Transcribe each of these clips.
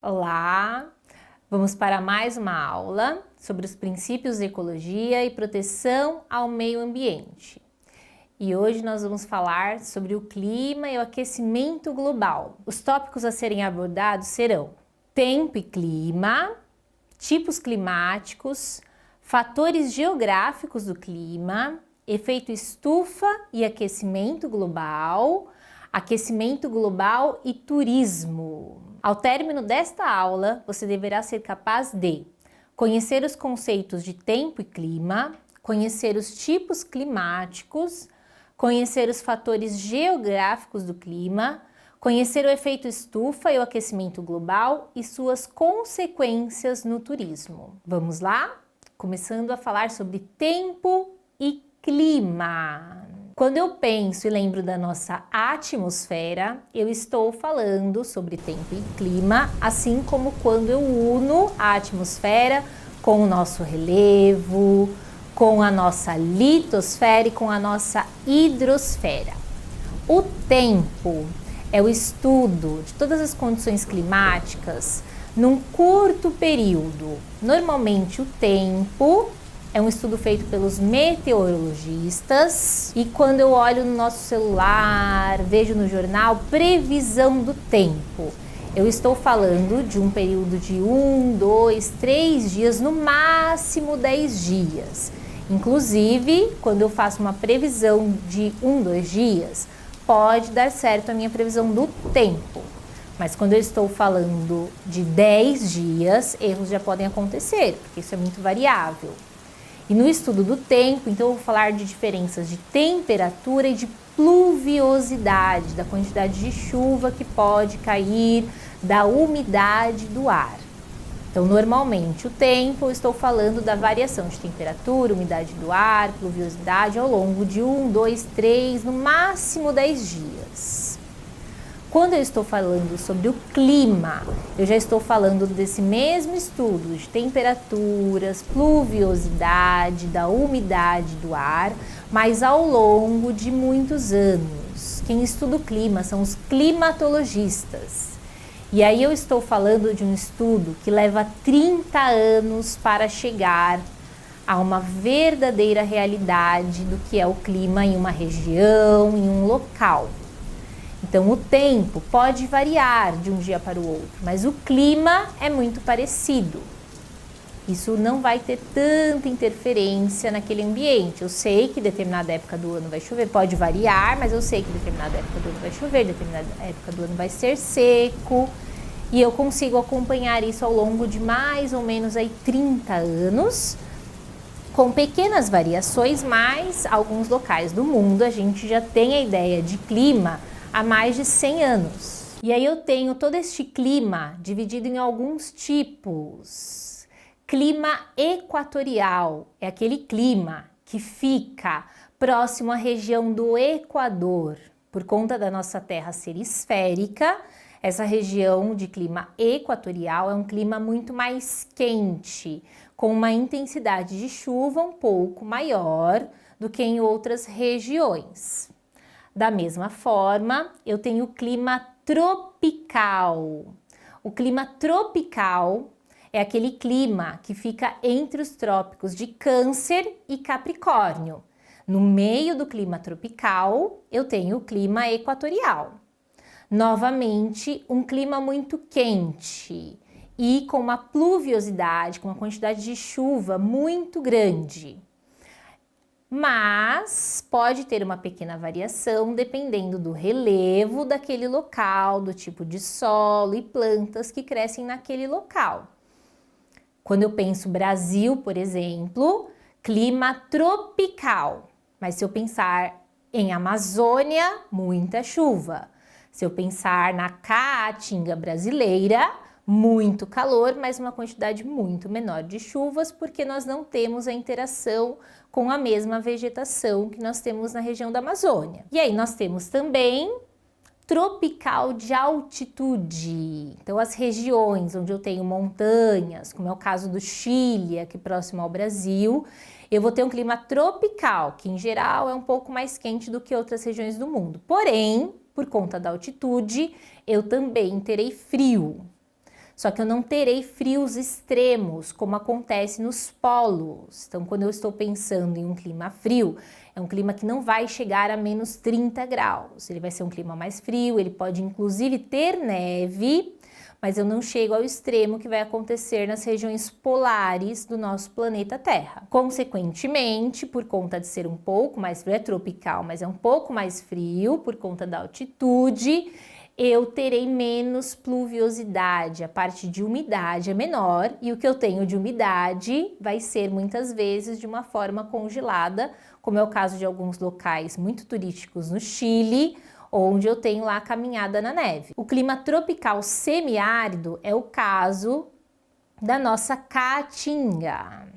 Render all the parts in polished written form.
Olá! Vamos para mais uma aula sobre os princípios de ecologia e proteção ao meio ambiente. E hoje nós vamos falar sobre o clima e o aquecimento global. Os tópicos a serem abordados serão tempo e clima, tipos climáticos, fatores geográficos do clima, efeito estufa e aquecimento global e turismo. Ao término desta aula, você deverá ser capaz de conhecer os conceitos de tempo e clima, conhecer os tipos climáticos, conhecer os fatores geográficos do clima, conhecer o efeito estufa e o aquecimento global e suas consequências no turismo. Vamos lá? Começando a falar sobre tempo e clima. Quando eu penso e lembro da nossa atmosfera, eu estou falando sobre tempo e clima, assim como quando eu uno a atmosfera com o nosso relevo, com a nossa litosfera e com a nossa hidrosfera. O tempo é o estudo de todas as condições climáticas num curto período. Normalmente o tempo é um estudo feito pelos meteorologistas e quando eu olho no nosso celular, vejo no jornal previsão do tempo. Eu estou falando de um período de 1, 2, 3 dias, no máximo 10 dias. Inclusive, quando eu faço uma previsão de 1, 2 dias, pode dar certo a minha previsão do tempo. Mas quando eu estou falando de 10 dias, erros já podem acontecer, porque isso é muito variável. E no estudo do tempo, então eu vou falar de diferenças de temperatura e de pluviosidade, da quantidade de chuva que pode cair, da umidade do ar. Então, normalmente, o tempo, eu estou falando da variação de temperatura, umidade do ar, pluviosidade ao longo de 1, 2, 3, no máximo 10 dias. Quando eu estou falando sobre o clima, eu já estou falando desse mesmo estudo de temperaturas, pluviosidade, da umidade do ar, mas ao longo de muitos anos. Quem estuda o clima são os climatologistas. E aí eu estou falando de um estudo que leva 30 anos para chegar a uma verdadeira realidade do que é o clima em uma região, em um local. Então, o tempo pode variar de um dia para o outro, mas o clima é muito parecido. Isso não vai ter tanta interferência naquele ambiente. Eu sei que determinada época do ano vai chover, pode variar, mas eu sei que determinada época do ano vai chover, determinada época do ano vai ser seco. E eu consigo acompanhar isso ao longo de mais ou menos aí 30 anos, com pequenas variações, mas alguns locais do mundo a gente já tem a ideia de clima há mais de 100 anos. E aí eu tenho todo este clima dividido em alguns tipos. Clima equatorial é aquele clima que fica próximo à região do Equador. Por conta da nossa Terra ser esférica, essa região de clima equatorial é um clima muito mais quente, com uma intensidade de chuva um pouco maior do que em outras regiões. Da mesma forma, eu tenho o clima tropical. O clima tropical é aquele clima que fica entre os trópicos de Câncer e Capricórnio. No meio do clima tropical, eu tenho o clima equatorial. Novamente, um clima muito quente e com uma pluviosidade, com uma quantidade de chuva muito grande. Mas pode ter uma pequena variação dependendo do relevo daquele local, do tipo de solo e plantas que crescem naquele local. Quando eu penso Brasil, por exemplo, clima tropical. Mas se eu pensar em Amazônia, muita chuva. Se eu pensar na Caatinga brasileira, muito calor, mas uma quantidade muito menor de chuvas, porque nós não temos a interação com a mesma vegetação que nós temos na região da Amazônia. E aí nós temos também tropical de altitude. Então, as regiões onde eu tenho montanhas, como é o caso do Chile, aqui próximo ao Brasil, eu vou ter um clima tropical, que em geral é um pouco mais quente do que outras regiões do mundo. Porém, por conta da altitude, eu também terei frio. Só que eu não terei frios extremos, como acontece nos polos. Então, quando eu estou pensando em um clima frio, é um clima que não vai chegar a menos 30 graus. Ele vai ser um clima mais frio, ele pode inclusive ter neve, mas eu não chego ao extremo que vai acontecer nas regiões polares do nosso planeta Terra. Consequentemente, por conta de ser um pouco mais frio, é tropical, mas é um pouco mais frio por conta da altitude, eu terei menos pluviosidade, a parte de umidade é menor e o que eu tenho de umidade vai ser muitas vezes de uma forma congelada, como é o caso de alguns locais muito turísticos no Chile, onde eu tenho lá a caminhada na neve. O clima tropical semiárido é o caso da nossa Caatinga.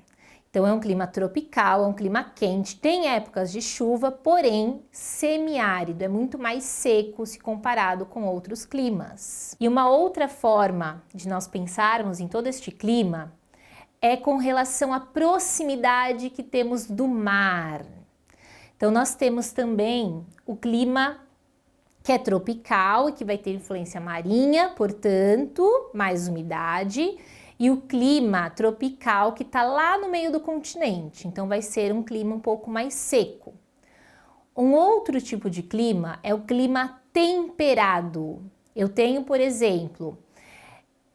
Então é um clima tropical, é um clima quente, tem épocas de chuva, porém semiárido, é muito mais seco se comparado com outros climas. E uma outra forma de nós pensarmos em todo este clima é com relação à proximidade que temos do mar. Então nós temos também o clima que é tropical e que vai ter influência marinha, portanto, mais umidade, e o clima tropical que está lá no meio do continente, então vai ser um clima um pouco mais seco. Um outro tipo de clima é o clima temperado. Eu tenho, por exemplo,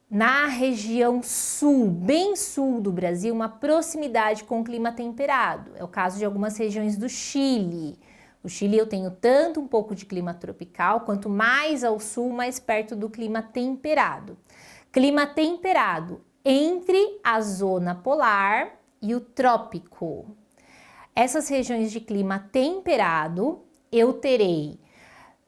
na região sul, bem sul do Brasil, uma proximidade com o clima temperado. É o caso de algumas regiões do Chile. No Chile eu tenho tanto um pouco de clima tropical, quanto mais ao sul, mais perto do clima temperado. Clima temperado entre a zona polar e o trópico. Essas regiões de clima temperado, eu terei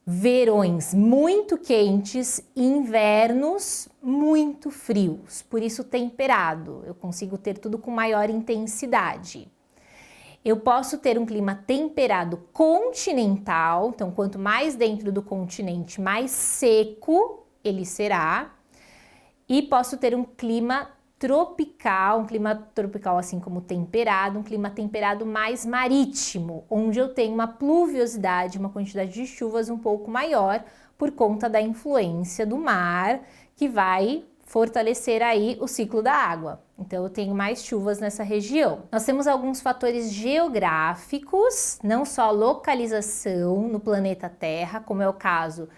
verões muito quentes e invernos muito frios, por isso temperado. Eu consigo ter tudo com maior intensidade. Eu posso ter um clima temperado continental, então quanto mais dentro do continente, mais seco ele será. E posso ter um clima tropical assim como temperado, um clima temperado mais marítimo, onde eu tenho uma pluviosidade, uma quantidade de chuvas um pouco maior por conta da influência do mar, que vai fortalecer aí o ciclo da água. Então eu tenho mais chuvas nessa região. Nós temos alguns fatores geográficos, não só localização no planeta Terra, como é o caso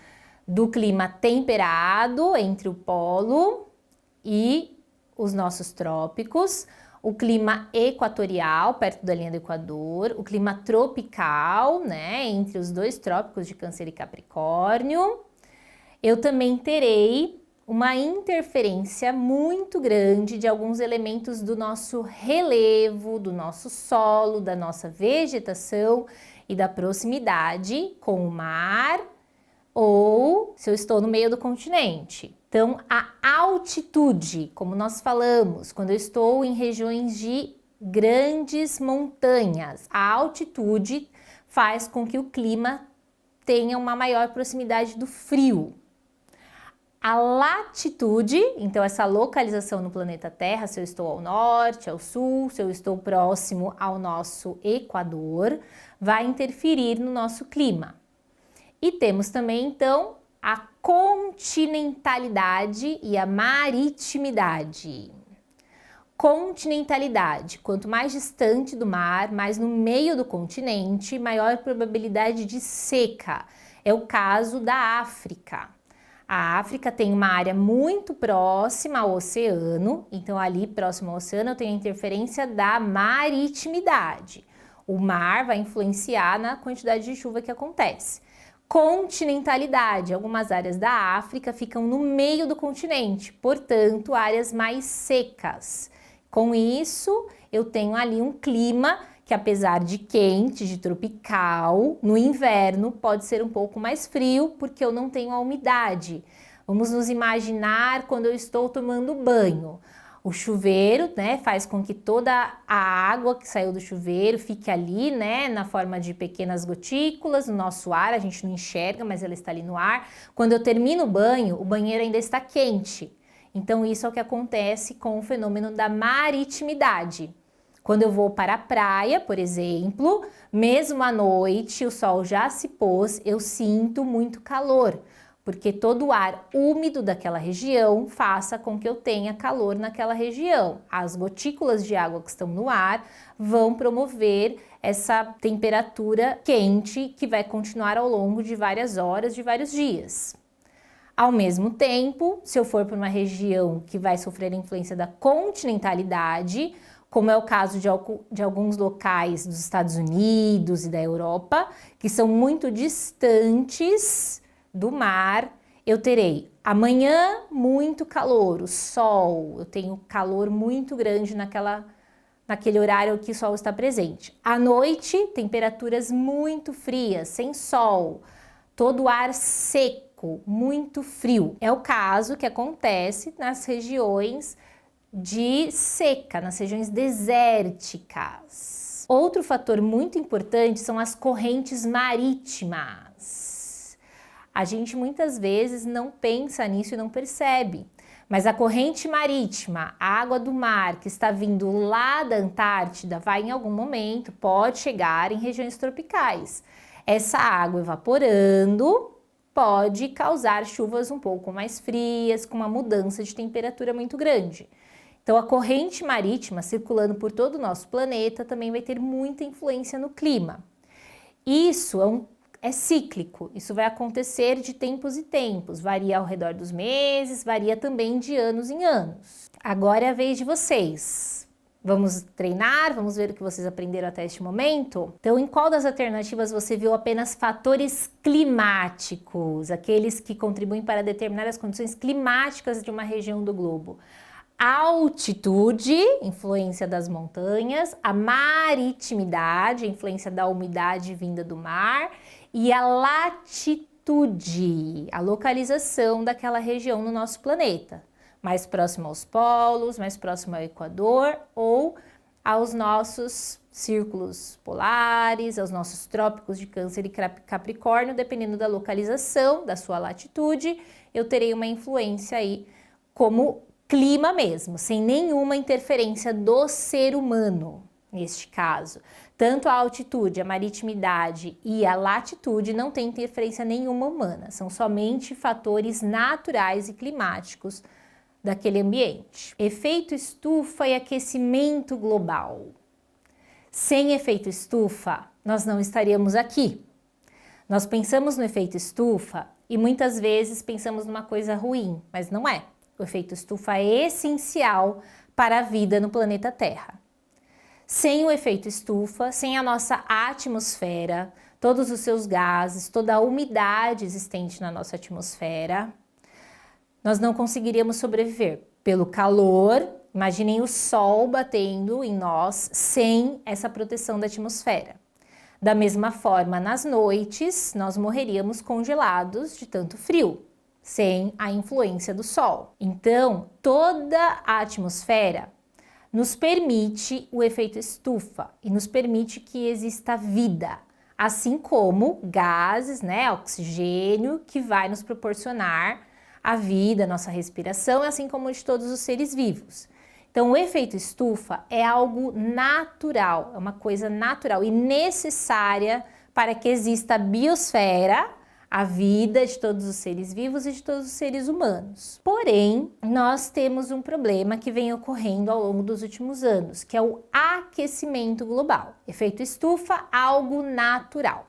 do clima temperado entre o polo e os nossos trópicos, o clima equatorial, perto da linha do Equador, o clima tropical, né, entre os dois trópicos de Câncer e Capricórnio. Eu também terei uma interferência muito grande de alguns elementos do nosso relevo, do nosso solo, da nossa vegetação e da proximidade com o mar, ou se eu estou no meio do continente. Então, a altitude, como nós falamos, quando eu estou em regiões de grandes montanhas, a altitude faz com que o clima tenha uma maior proximidade do frio. A latitude, então essa localização no planeta Terra, se eu estou ao norte, ao sul, se eu estou próximo ao nosso Equador, vai interferir no nosso clima. E temos também, então, a continentalidade e a maritimidade. Continentalidade, quanto mais distante do mar, mais no meio do continente, maior probabilidade de seca. É o caso da África. A África tem uma área muito próxima ao oceano, então ali próximo ao oceano eu tenho a interferência da maritimidade. O mar vai influenciar na quantidade de chuva que acontece. Continentalidade, algumas áreas da África ficam no meio do continente, portanto, áreas mais secas. Com isso, eu tenho ali um clima que, apesar de quente, de tropical, no inverno pode ser um pouco mais frio, porque eu não tenho a umidade. Vamos nos imaginar quando eu estou tomando banho. O chuveiro, né, faz com que toda a água que saiu do chuveiro fique ali, né, na forma de pequenas gotículas no nosso ar, a gente não enxerga, mas ela está ali no ar. Quando eu termino o banho, o banheiro ainda está quente. Então isso é o que acontece com o fenômeno da maritimidade. Quando eu vou para a praia, por exemplo, mesmo à noite, o sol já se pôs, eu sinto muito calor, porque todo o ar úmido daquela região faça com que eu tenha calor naquela região. As gotículas de água que estão no ar vão promover essa temperatura quente que vai continuar ao longo de várias horas, de vários dias. Ao mesmo tempo, se eu for para uma região que vai sofrer a influência da continentalidade, como é o caso de alguns locais dos Estados Unidos e da Europa, que são muito distantes do mar, eu terei amanhã muito calor, o sol, eu tenho calor muito grande naquele horário que o sol está presente. À noite, temperaturas muito frias, sem sol, todo o ar seco, muito frio. É o caso que acontece nas regiões de seca, nas regiões desérticas. Outro fator muito importante são as correntes marítimas. A gente muitas vezes não pensa nisso e não percebe, mas a corrente marítima, a água do mar que está vindo lá da Antártida, vai em algum momento, pode chegar em regiões tropicais. Essa água evaporando pode causar chuvas um pouco mais frias, com uma mudança de temperatura muito grande. Então, a corrente marítima circulando por todo o nosso planeta também vai ter muita influência no clima. Isso é cíclico, isso vai acontecer de tempos e tempos, varia ao redor dos meses, varia também de anos em anos. Agora é a vez de vocês. Vamos treinar, vamos ver o que vocês aprenderam até este momento? Então, em qual das alternativas você viu apenas fatores climáticos, aqueles que contribuem para determinar as condições climáticas de uma região do globo? A altitude, influência das montanhas, a maritimidade, influência da umidade vinda do mar, e a latitude, a localização daquela região no nosso planeta. Mais próximo aos polos, mais próximo ao Equador ou aos nossos círculos polares, aos nossos trópicos de Câncer e Capricórnio, dependendo da localização, da sua latitude, eu terei uma influência aí como clima mesmo, sem nenhuma interferência do ser humano, neste caso. Tanto a altitude, a maritimidade e a latitude não têm interferência nenhuma humana, são somente fatores naturais e climáticos daquele ambiente. Efeito estufa e aquecimento global. Sem efeito estufa, nós não estaríamos aqui. Nós pensamos no efeito estufa e muitas vezes pensamos numa coisa ruim, mas não é. O efeito estufa é essencial para a vida no planeta Terra. Sem o efeito estufa, sem a nossa atmosfera, todos os seus gases, toda a umidade existente na nossa atmosfera, nós não conseguiríamos sobreviver pelo calor. Imaginem o sol batendo em nós sem essa proteção da atmosfera. Da mesma forma, nas noites, nós morreríamos congelados de tanto frio, sem a influência do sol. Então, toda a atmosfera nos permite o efeito estufa e nos permite que exista vida, assim como gases, né, oxigênio, que vai nos proporcionar a vida, a nossa respiração, assim como de todos os seres vivos. Então, o efeito estufa é algo natural, é uma coisa natural e necessária para que exista a biosfera, a vida de todos os seres vivos e de todos os seres humanos. Porém, nós temos um problema que vem ocorrendo ao longo dos últimos anos, que é o aquecimento global. Efeito estufa, algo natural.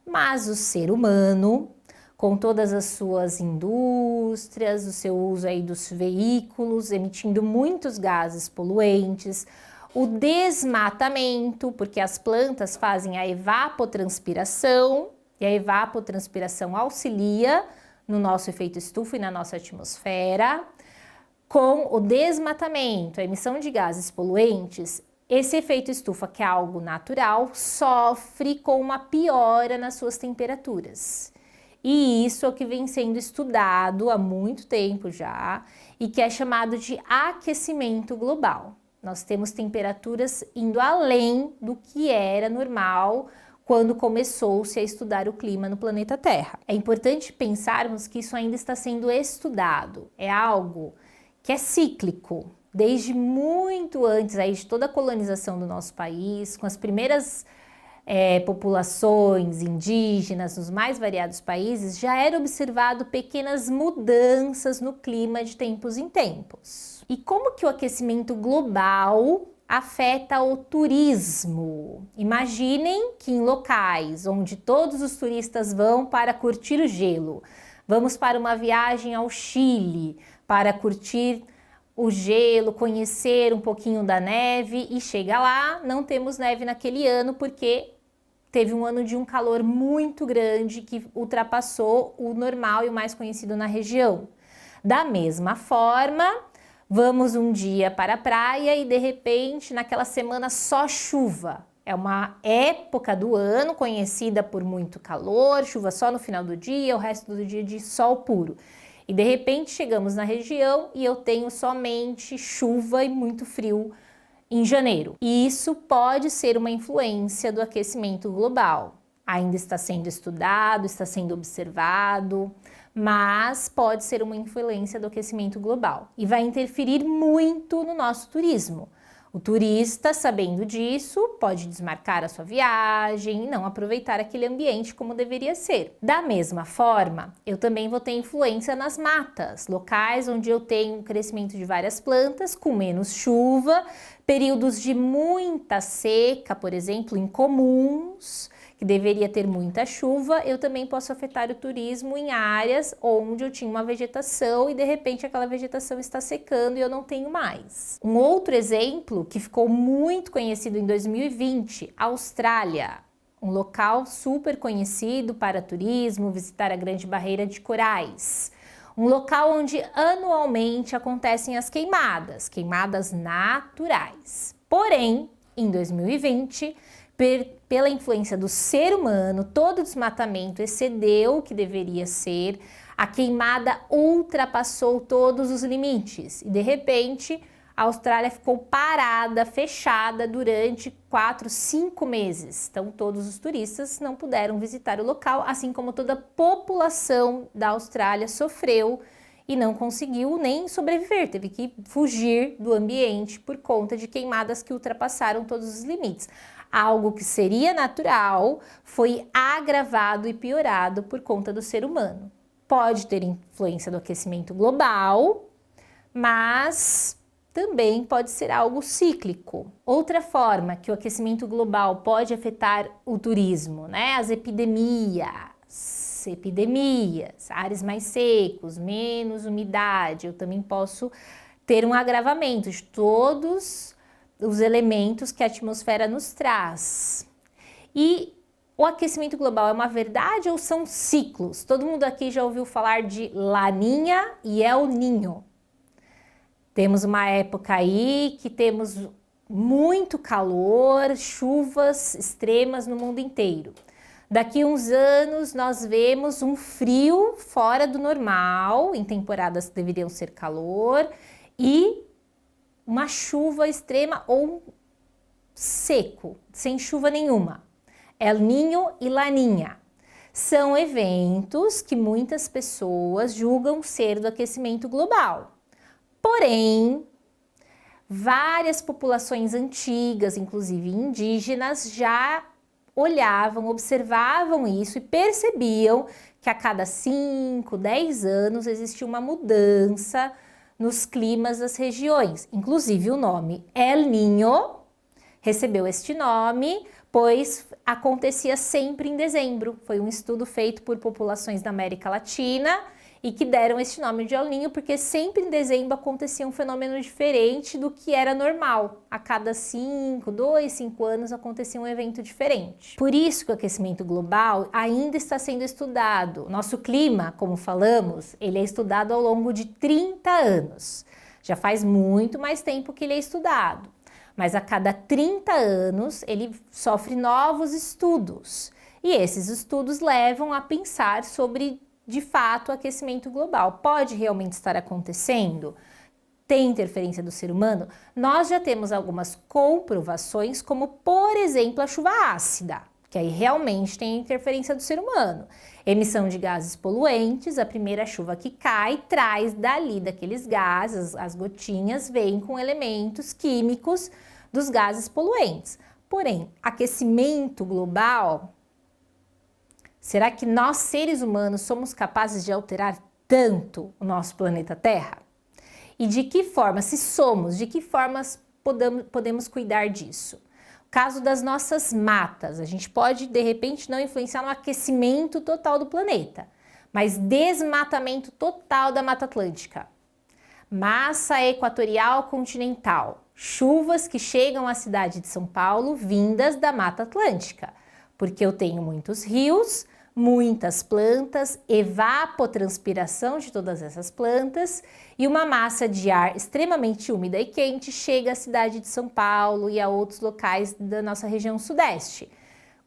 Mas o ser humano, com todas as suas indústrias, o seu uso aí dos veículos, emitindo muitos gases poluentes, o desmatamento, porque as plantas fazem a evapotranspiração, e a evapotranspiração auxilia no nosso efeito estufa e na nossa atmosfera. Com o desmatamento, a emissão de gases poluentes, esse efeito estufa, que é algo natural, sofre com uma piora nas suas temperaturas. E isso é o que vem sendo estudado há muito tempo já e que é chamado de aquecimento global. Nós temos temperaturas indo além do que era normal quando começou-se a estudar o clima no planeta Terra. É importante pensarmos que isso ainda está sendo estudado, é algo que é cíclico, desde muito antes aí de toda a colonização do nosso país, com as primeiras populações indígenas nos mais variados países, já era observado pequenas mudanças no clima de tempos em tempos. E como que o aquecimento global afeta o turismo? Imaginem que em locais onde todos os turistas vão para curtir o gelo, vamos para uma viagem ao Chile para curtir o gelo, conhecer um pouquinho da neve e chega lá, não temos neve naquele ano porque teve um ano de um calor muito grande que ultrapassou o normal e o mais conhecido na região. Da mesma forma, vamos um dia para a praia e de repente naquela semana só chuva. É uma época do ano conhecida por muito calor, chuva só no final do dia, o resto do dia de sol puro. E de repente chegamos na região e eu tenho somente chuva e muito frio em janeiro. E isso pode ser uma influência do aquecimento global. Ainda está sendo estudado, está sendo observado, mas pode ser uma influência do aquecimento global e vai interferir muito no nosso turismo. O turista, sabendo disso, pode desmarcar a sua viagem e não aproveitar aquele ambiente como deveria ser. Da mesma forma, eu também vou ter influência nas matas, locais onde eu tenho um crescimento de várias plantas com menos chuva, períodos de muita seca, por exemplo, incomuns, que deveria ter muita chuva, eu também posso afetar o turismo em áreas onde eu tinha uma vegetação e de repente aquela vegetação está secando e eu não tenho mais. Um outro exemplo que ficou muito conhecido em 2020, Austrália, um local super conhecido para turismo, visitar a Grande Barreira de Corais. Um local onde anualmente acontecem as queimadas naturais. Porém, em 2020, pela influência do ser humano, todo o desmatamento excedeu o que deveria ser, a queimada ultrapassou todos os limites e de repente a Austrália ficou parada, fechada durante 4, 5 meses. Então todos os turistas não puderam visitar o local, assim como toda a população da Austrália sofreu e não conseguiu nem sobreviver, teve que fugir do ambiente por conta de queimadas que ultrapassaram todos os limites. Algo que seria natural foi agravado e piorado por conta do ser humano. Pode ter influência do aquecimento global, mas também pode ser algo cíclico. Outra forma que o aquecimento global pode afetar o turismo, né? As epidemias, ares mais secos, menos umidade. Eu também posso ter um agravamento de todos os elementos que a atmosfera nos traz. E o aquecimento global é uma verdade ou são ciclos? Todo mundo aqui já ouviu falar de Laninha e El Niño. Temos uma época aí que temos muito calor, chuvas extremas no mundo inteiro. Daqui uns anos nós vemos um frio fora do normal, em temporadas que deveriam ser calor, e uma chuva extrema ou seco, sem chuva nenhuma. El Niño e Laninha são eventos que muitas pessoas julgam ser do aquecimento global. Porém, várias populações antigas, inclusive indígenas, já olhavam, observavam isso e percebiam que a cada 5, 10 anos existia uma mudança nos climas das regiões. Inclusive o nome El Niño recebeu este nome, pois acontecia sempre em dezembro. Foi um estudo feito por populações da América Latina e que deram este nome de El Niño porque sempre em dezembro acontecia um fenômeno diferente do que era normal. A cada 5 anos acontecia um evento diferente. Por isso que o aquecimento global ainda está sendo estudado. Nosso clima, como falamos, ele é estudado ao longo de 30 anos. Já faz muito mais tempo que ele é estudado. Mas a cada 30 anos ele sofre novos estudos. E esses estudos levam a pensar sobre, de fato, o aquecimento global. Pode realmente estar acontecendo? Tem interferência do ser humano? Nós já temos algumas comprovações, como, por exemplo, a chuva ácida, que aí realmente tem interferência do ser humano. Emissão de gases poluentes, a primeira chuva que cai traz dali daqueles gases, as gotinhas vêm com elementos químicos dos gases poluentes. Porém, aquecimento global, será que nós, seres humanos, somos capazes de alterar tanto o nosso planeta Terra? E de que forma, se somos, de que formas podemos cuidar disso? O caso das nossas matas, a gente pode, de repente, não influenciar no aquecimento total do planeta, mas desmatamento total da Mata Atlântica. Massa equatorial continental, chuvas que chegam à cidade de São Paulo vindas da Mata Atlântica, porque eu tenho muitos rios, muitas plantas, evapotranspiração de todas essas plantas e uma massa de ar extremamente úmida e quente chega à cidade de São Paulo e a outros locais da nossa região sudeste,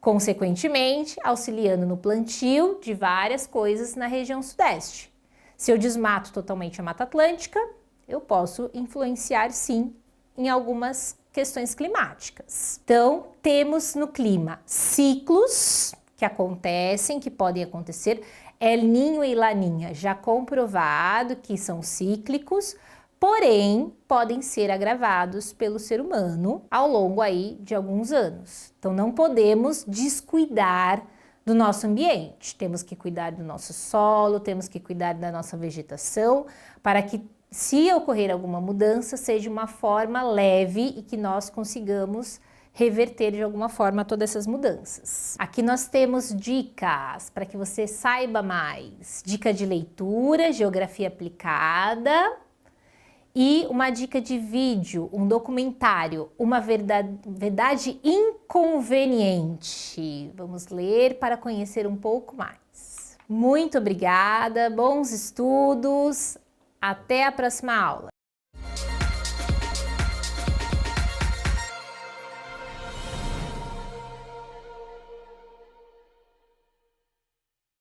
consequentemente auxiliando no plantio de várias coisas na região sudeste. Se eu desmato totalmente a Mata Atlântica, eu posso influenciar sim em algumas questões climáticas. Então, temos no clima ciclos que acontecem, que podem acontecer, El Niño e Laninha, já comprovado que são cíclicos, porém podem ser agravados pelo ser humano ao longo aí de alguns anos. Então não podemos descuidar do nosso ambiente, temos que cuidar do nosso solo, temos que cuidar da nossa vegetação, para que, se ocorrer alguma mudança, seja uma forma leve e que nós consigamos reverter de alguma forma todas essas mudanças. Aqui nós temos dicas para que você saiba mais. Dica de leitura, geografia aplicada e uma dica de vídeo, um documentário, uma verdade inconveniente. Vamos ler para conhecer um pouco mais. Muito obrigada, bons estudos, até a próxima aula.